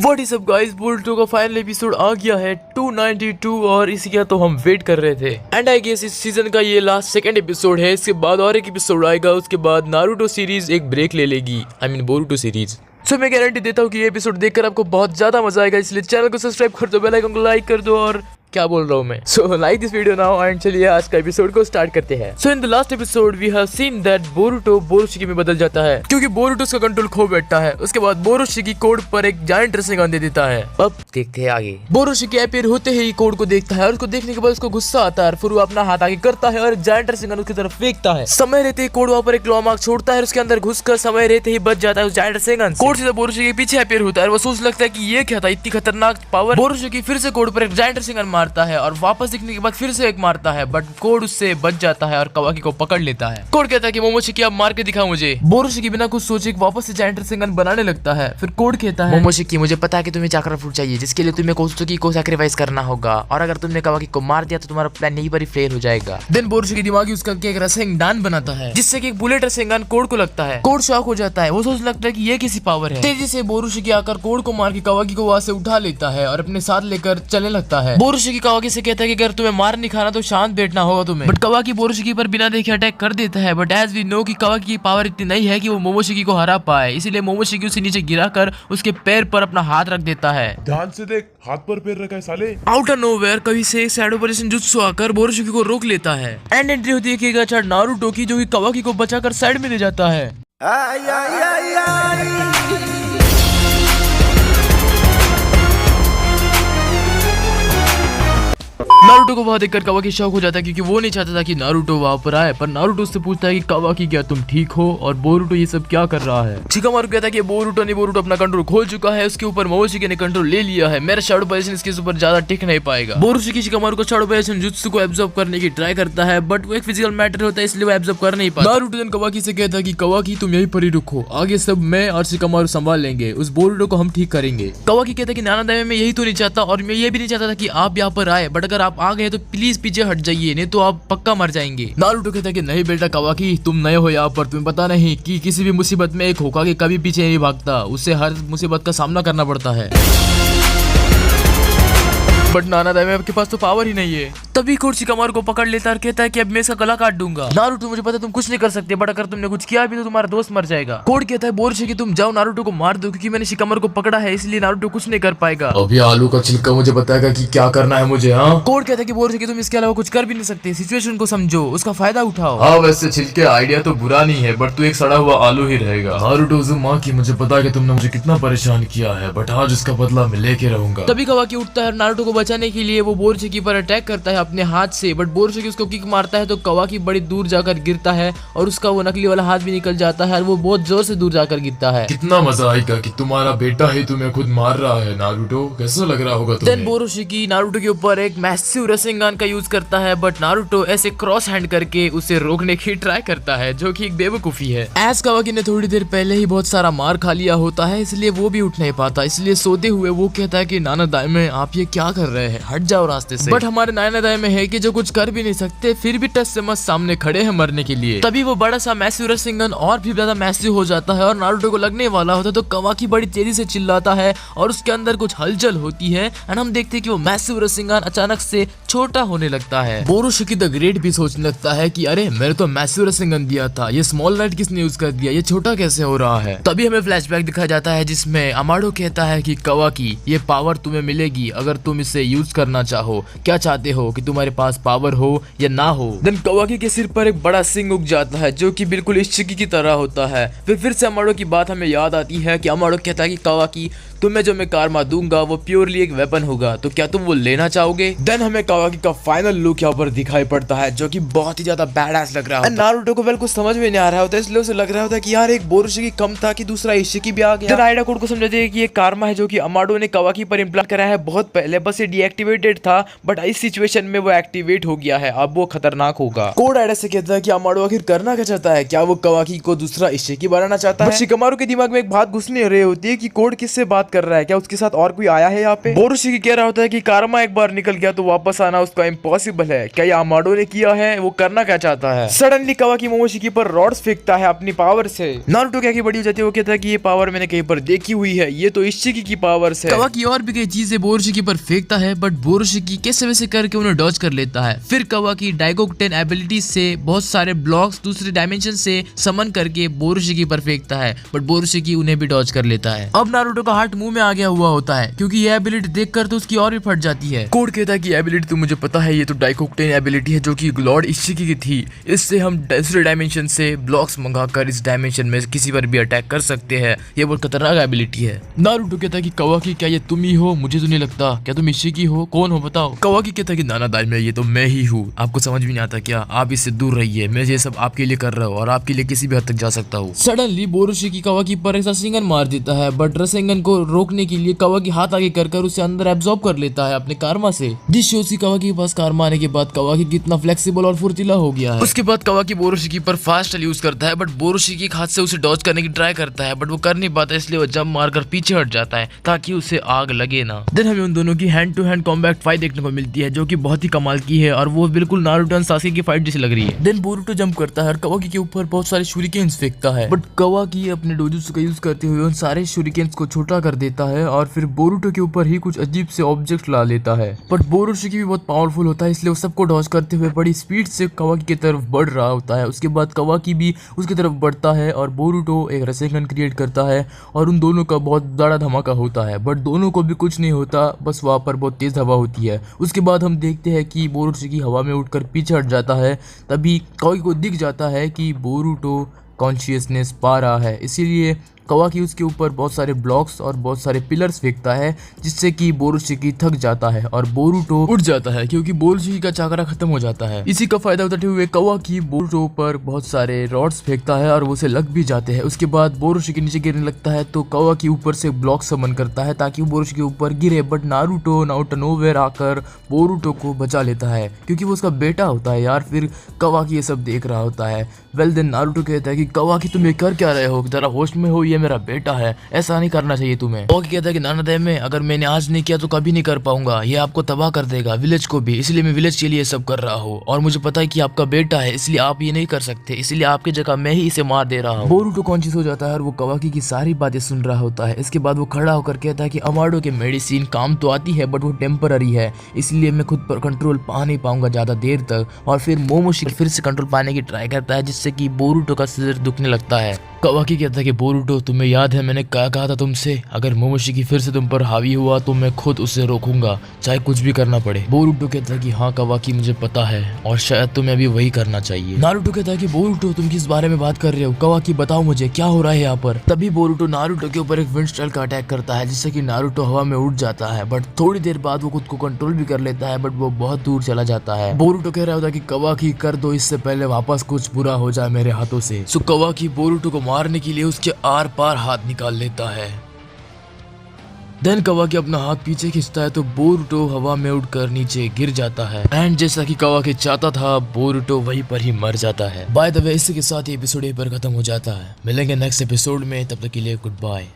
What is up guys, Boruto का final episode आ गया है 292 और इसी का तो हम वेट कर रहे थे। एंड आई गेस इस सीजन का ये लास्ट सेकंड एपिसोड है। इसके बाद और एक एपिसोड आएगा, उसके बाद नारुतो सीरीज एक ब्रेक ले लेगी, आई मीन बोरुटो सीरीज। सो मैं गारंटी देता हूँ कि ये एपिसोड देखकर आपको बहुत ज्यादा मजा आएगा, इसलिए चैनल को सब्सक्राइब कर दो, बेल आइकन को लाइक कर दो और क्या बोल रहा हूँ मैं। So like this video now and चलिए आज का एपिसोड को स्टार्ट करते हैं। So in the last episode we have seen that Boruto Borushiki में बदल जाता है क्योंकि बोरुटो उसका कंट्रोल खो बैठता है। उसके बाद बोरुशिकी कोड पर एक जायंट ड्रेसिंग गन दे देता है। अब देखते हैं आगे। बोरुशिकी अपीयर होते ही कोड को देखता है और उसको देखने के बाद उसको गुस्सा आता है। फिर वो अपना हाथ आगे करता है और एक जायंट ड्रेसिंग गन उसकी तरफ फेंकता है। समय रहते ही कोड वहाँ पर एक क्लॉ मार्क छोड़ता है, उसके अंदर घुसकर समय रहते ही बच जाता है उस जायंट ड्रेसिंग गन से। कोड सीधा बोरुशिकी के पीछे अपीयर होता है। वो सोच लगता है कि ये क्या था, इतनी खतरनाक पावर। बोरुशिकी फिर से कोड पर एक जायंट ड्रेसिंग गन मारता है और वापस दिखने के बाद फिर से एक मारता है, बट कोड उससे बच जाता है और कावाकी को पकड़ लेता है। कोड कहता है कि मोमोशिकी अब मार के दिखा मुझे। बोरुशिकी बिना कुछ सोचे वापस से जायंट ड्रेसिंग गन बनाने लगता है। फिर कोड कहता है मोमोशिकी मुझे पता है कि तुम्हें चाकरा फ्रूट चाहिए, जिसके लिए तुम्हें कोत्सुकी को सैक्रिफाइस करना होगा, और अगर तुमने कावाकी को मार दिया तो तुम्हारा प्लान यहीं पर ही फेल हो जाएगा। देन बोरुशिकी दिमागी उसका एक रसिंग डान बनाता है जिससे कि एक बुलेट रसिंग गन कोड को लगता है। कोड शॉक हो जाता है। वो सोच लगता है कि ये किसी पावर है। तेजी से बोरुशिकी आकर कोड को मार के कावाकी को वहां से उठा लेता है और अपने साथ लेकर चलने लगता है। बोरुशिकी कावाकी से कहता है कि अगर तुम्हें मार नहीं खाना तो शांत बैठना होगा तुम्हें। बट कावाकी बोरुशिकी पर बिना देखे अटैक कर देता है। बट एज वी नो कि कावाकी की पावर इतनी नहीं है कि वो मोमोशिकी को हरा पाए, इसीलिए मोमोशिकी उसे नीचे गिराकर उसके पैर पर अपना हाथ रख देता है। ध्यान से देख, हाथ पर पैर रखा है साले। आउट ऑफ नोवेयर कभी से शैडो ऑपरेशन जुत्सु आकर बोरुशिकी को रोक लेता है। एंड एंट्री होती है कीगाचा नारुतो की, जो कि कावाकी को बचाकर साइड में ले जाता है। नारुतो को वहां देखकर कावाकी शॉक हो जाता है क्योंकि वो नहीं चाहता था कि नारुतो वहां पर आए। पर नारुतो उससे पूछता है कि कावाकी क्या तुम ठीक हो, और बोरुटो ये सब क्या कर रहा है। शिकामारु कहता है कि बोरुटो अपना कंट्रोल खोल चुका है, उसके ऊपर मोमोशिकी ने कंट्रोल ले लिया है, मेरा शैडो ऑपरेशन इसके ऊपर ज्यादा टिक नहीं पाएगा। बोरुशिकी शिकामारु को शैडो ऑपरेशन जुत्सु को एब्जॉर्ब करने की ट्राई करता है, बट वो एक फिजिकल मैटर होता है इसलिए वो एब्जॉर्ब कर नहीं पाता। नारुतो कावाकी से कहता है कि कावाकी तुम यहीं पर ही रुको, आगे सब मैं और शिकामारु संभाल लेंगे, उस बोरुटो को हम ठीक करेंगे। कावाकी कहता है कि नानादामे मैं यही तो नहीं चाहता, और मैं ये भी नहीं चाहता था कि आप यहाँ पर आए, बट अगर आप आ गए तो प्लीज पीछे हट जाइए, नहीं तो आप पक्का मर जाएंगे। नारुतो कहता है कि नहीं बेटा कावाकी, तुम नए हो यहाँ पर, तुम्हें पता नहीं कि किसी भी मुसीबत में एक होकागे कभी पीछे नहीं भागता, उससे हर मुसीबत का सामना करना पड़ता है। बट नानादामे आपके पास तो पावर ही नहीं है। तभी कोड शिकामारु को पकड़ लेता है और कहता है कि अब मैं इसका गला काट दूंगा। नारुतो मुझे पता है तुम कुछ नहीं कर सकते, बट अगर तुमने कुछ किया भी तो तुम्हारा दोस्त मर जाएगा। कोड कहता है बोरुशिकी तुम जाओ नारुतो को मार दो, क्योंकि मैंने शिकामारु को पकड़ा है, इसलिए नारुतो कुछ नहीं कर पाएगा। अभी आलू का छिलका मुझे बताएगा कि क्या करना है मुझे। हाँ, कोड कहता है कि बोरुशिकी तुम इसके अलावा कुछ कर भी नहीं सकते, सिचुएशन को समझो, उसका फायदा उठाओ। हाँ वैसे छिलके आइडिया तो बुरा नहीं है, बट तू एक सड़ा हुआ आलू ही रहेगा। नारुतो उज़ुमाकी मुझे पता है कि तुमने मुझे कितना परेशान किया है, बट आज उसका बदला मैं लेके रहूंगा। तभी कावाकी उठता है और नारुतो को बचाने के लिए वो बोरुशिकी पर अटैक करता है अपने हाथ से, बट बोरुशिकी उसको किक मारता है तो कावाकी बड़ी दूर जाकर गिरता है और उसका वो नकली वाला हाथ भी निकल जाता है और वो बहुत जोर से दूर जाकर गिरता है। कितना मजा आएगा कि तुम्हारा बेटा ही तुम्हें खुद मार रहा है नारुतो, कैसा लग रहा होगा तुम्हें। देन बोरुशिकी नारुतो के ऊपर एक मैसिव रसिंग गन का यूज करता है, बट नारुतो ऐसे क्रॉस हैंड करके उसे रोकने की ट्राई करता है, जो कि एक बेवकूफी है। एज कावाकी ने थोड़ी देर पहले ही बहुत सारा मार खा लिया होता है, इसलिए वो भी उठ नहीं पाता, इसलिए सोते हुए वो कहता है कि नानादामे आप ये क्या कर रहे हैं, हट जाओ रास्ते से। बट हमारे नानादामे है कि जो कुछ कर भी नहीं सकते फिर भी टस से मस सामने खड़े हैं मरने के लिए। तभी वो बड़ा सा मैसिव रसिंग गन और भी ज्यादा मैसिव हो जाता है और नारुतो को लगने वाला होता है, तो कावाकी बड़ी तेजी से चिल्लाता है और उसके अंदर कुछ हलचल होती है एंड हम देखते हैं कि वो मैसिव रसिंग गन अचानक से छोटा होने लगता है। बोरुशिकी द ग्रेट भी सोचने लगता है कि अरे मैंने तो मैसिव रसिंग गन दिया था, ये स्मॉल लाइट किसने यूज कर दिया, ये छोटा कैसे हो रहा है। तभी हमें फ्लैशबैक दिखाया जाता है जिसमें अमाडो कहता है कि कावाकी ये पावर तुम्हें मिलेगी अगर तुम इसे यूज करना चाहो, क्या चाहते हो कि तुम्हारे पास पावर हो या ना हो। देन कावाकी के सिर पर एक बड़ा सिंग उग जाता है जो कि बिल्कुल इशिकी की तरह होता है। फिर से अमाडो की बात हमें याद आती है कि अमाडो कहता है कि कावाकी तुम्हें जो मैं कारमा दूंगा वो प्योरली एक वेपन होगा, तो क्या तुम वो लेना चाहोगे। देन हमें कावाकी का फाइनल लुक यहाँ पर दिखाई पड़ता है जो कि बहुत ही ज्यादा बैडएस लग रहा है। नारुतो को कुछ समझ में नहीं आ रहा होता, इसलिए उसे लग रहा होता है कि यार एक बोरुशिकी कम था कि दूसरा इशिकी भी आ गया। देन आइडा कोड को समझाते हैं कि ये कारमा है जो कि अमाडो ने कावाकी पर इम्प्लांट करा है बहुत पहले, बस ये डीएक्टिवेटेड था, बट इस सिचुएशन में वो एक्टिवेट हो गया है, अब वो खतरनाक होगा। कोड आइडा से कहता है कि अमाडो आखिर करना क्या चाहता है, क्या वो कावाकी को दूसरा इशिकी बनाना चाहता है। शिकामारु के दिमाग में एक बात घुसने रही होती है कि कोड किससे बात बात कर रहा है? क्या उसके साथ और कोई आया है यहाँ पे? बोरुशिकी कह रहा होता है कि कारमा एक बार निकल गया तो वापस आना उसका इम्पॉसिबल है। क्या ये अमाडो ने किया है? वो करना क्या चाहता है? सडनली कावाकी मोमोशिकी पर रॉड्स फेंकता है अपनी पावर से। नारुतो क्या की बड़ी हो जाती है, वो कहता है कि ये पावर मैंने कहीं पर देखी हुई है, ये तो इशिकी की पावर है। कावाकी और भी कई चीजें बोरुशिकी पर फेंकता है बट बोरुशिकी कैसे वैसे करके उन्हें डॉज कर लेता है। फिर कावाकी डाइगोकुटेन एबिलिटी से बहुत सारे ब्लॉक्स दूसरे डायमेंशन से समन करके बोरुशिकी पर फेंकता है बट बोरुशिकी उन्हें भी डॉज कर लेता है। अब नारुतो का हार्ट मुंह में आ गया हुआ होता है क्योंकि ये एबिलिटी देखकर तो उसकी और भी फट जाती है। कोड कहता है कि एबिलिटी तो मुझे पता है, ये तो डाइगोकुटेन एबिलिटी है जो कि लॉर्ड इशिकी की थी। इससे हम दूसरे डायमेंशन से ब्लॉक्स मंगाकर इस डायमेंशन में किसी पर भी अटैक कर सकते हैं। ये बहुत खतरनाक एबिलिटी है। नारुतो कहता है कि कावाकी क्या ये तुम ही हो? मुझे तो नहीं लगता। क्या तुम इशिकी हो? कौन हो बताओ? कावाकी कहता है कि नाना दाई में ये तो मैं ही हूँ। आपको समझ भी नहीं आता क्या? आप इससे दूर रहिए, मैं ये सब आपके लिए कर रहा हूँ और आपके लिए किसी भी हद तक जा सकता हूँ। सडनली बोरुशिकी कावाकी पर एक रसेंगन मार देता है बट रसेंगन को रोकने के लिए कावाकी हाथ आगे कर उसे अंदर एब्जॉर्ब कर लेता है अपने कारमा से। जिस शोसी कावाकी के पास कारमा आने के बाद कावाकी कितना फ्लेक्सिबल और फुर्तीला हो गया है। उसके बाद कावाकी बोरुशिकी पर फास्ट यूज करता है बट बोरुशिकी हाथ से उसे डॉज करने की ट्राई करता है बट वो कर नहीं पाता, इसलिए वो जंप मारकर पीछे हट जाता है ताकि उसे आग लगे ना। देन हमें उन दोनों की hand to hand combat fight देखने को मिलती है जो कि बहुत ही कमाल की है और वो बिल्कुल नारुतो और सासुके की फाइट जैसी लग रही है। देन बोरुतो जंप करता है और कावाकी के ऊपर बहुत सारे शूरिकेन्स फेंकता है बट कावाकी अपने डोजुत्सु का यूज करते हुए उन सारे शूरिकेन्स को छोटा कर देता है और फिर बोरुतो के ऊपर ही कुछ अजीब से ऑब्जेक्ट ला लेता है। बट बोरुशिकी भी बहुत पावरफुल होता है, इसलिए वो सबको डॉज करते हुए बड़ी स्पीड से कावाकी की तरफ बढ़ रहा होता है। उसके बाद कावाकी भी उसकी तरफ बढ़ता है और बोरुतो एक रसेंगन क्रिएट करता है और उन दोनों का बहुत बड़ा धमाका होता है बट दोनों को भी कुछ नहीं होता, बस वहाँ पर बहुत तेज हवा होती है। उसके बाद हम देखते हैं कि बोरुशिकी हवा में उठकर पीछे हट जाता है। तभी कावाकी को दिख जाता है कि बोरुतो कॉन्शियसनेस पा रहा है, इसीलिए कावाकी उसके ऊपर बहुत सारे ब्लॉक्स और बहुत सारे पिलर्स फेंकता है जिससे कि बोरुशिकी थक जाता है और बोरुतो उठ जाता है क्योंकि बोरुशिकी का चाकरा खत्म हो जाता है। इसी का फायदा उठाते हुए कावाकी बोरुतो पर बहुत सारे रॉड्स फेंकता है और वो उसे लग भी जाते हैं। उसके बाद बोरुशिकी नीचे गिरने लगता है तो कावाकी ऊपर से ब्लॉक समन करता है ताकि वो बोरुशिकी के ऊपर गिरे but Naruto out of nowhere आकर बोरुतो को बचा लेता है क्योंकि वो उसका बेटा होता है यार। फिर कावाकी ये सब देख रहा होता है। वेल देन नारुतो कहता है कि कावाकी तुम ये कर क्या रहे हो? जरा होश में हो, ये मेरा बेटा है, ऐसा नहीं करना चाहिए तुम्हें। कावाकी कहता है कि नाना दे में अगर मैंने आज नहीं किया तो कभी नहीं कर पाऊंगा, ये आपको तबाह कर देगा, विलेज को भी, इसलिए मैं विलेज के लिए सब कर रहा हूँ और मुझे पता है कि आपका बेटा है इसलिए आप ये नहीं कर सकते, इसलिए आपकी जगह मैं ही इसे मार दे रहा हूँ। बोरुतो कॉन्शियस हो जाता है और वो कावाकी की सारी बातें सुन रहा होता है। इसके बाद वो खड़ा होकर कहता है कि अमाडो के मेडिसिन काम तो आती है बट वो टेम्पररी है, इसलिए मैं खुद पर कंट्रोल पा नहीं पाऊंगा ज्यादा देर तक। और फिर मोमोशिकी फिर से कंट्रोल पाने की ट्राई करता है जिससे कि बोरुतो का सिर दुखने लगता है। कावाकी कहता है कि बोरुतो तुम्हें याद है मैंने क्या कहा था तुमसे, अगर मोमोशिकी फिर से तुम पर हावी हुआ तो मैं खुद उसे रोकूंगा चाहे कुछ भी करना पड़े। बोरुतो कहता है कि हाँ कावाकी मुझे पता है और शायद तुम्हें अभी वही करना चाहिए। नारुतो कहता है कि बोरुतो तुम किस बारे में बात कर रहे हो? कावाकी बताओ मुझे क्या हो रहा है यहाँ पर। तभी बोरुतो नारुतो के ऊपर एक विंड स्टाइल का अटैक करता है जिससे कि नारुतो हवा में उड़ जाता है बट थोड़ी देर बाद वो खुद को कंट्रोल भी कर लेता है बट वो बहुत दूर चला जाता है। बोरुतो कह रहा होता है कि कावाकी कर दो इससे पहले वापस कुछ बुरा हो जाए मेरे हाथों से। सो कावाकी बोरुतो को मारने के लिए उसके आर पार हाथ निकाल लेता है। देन कावाकी अपना हाथ पीछे खींचता है तो बोरुतो हवा में उड़कर नीचे गिर जाता है एंड जैसा कि कावाकी चाहता था बोरुतो वहीं पर ही मर जाता है। बाय द वे इसी के साथ ये एपिसोड यहीं पर खत्म हो जाता है। मिलेंगे नेक्स्ट एपिसोड में, तब तक के लिए गुड बाय।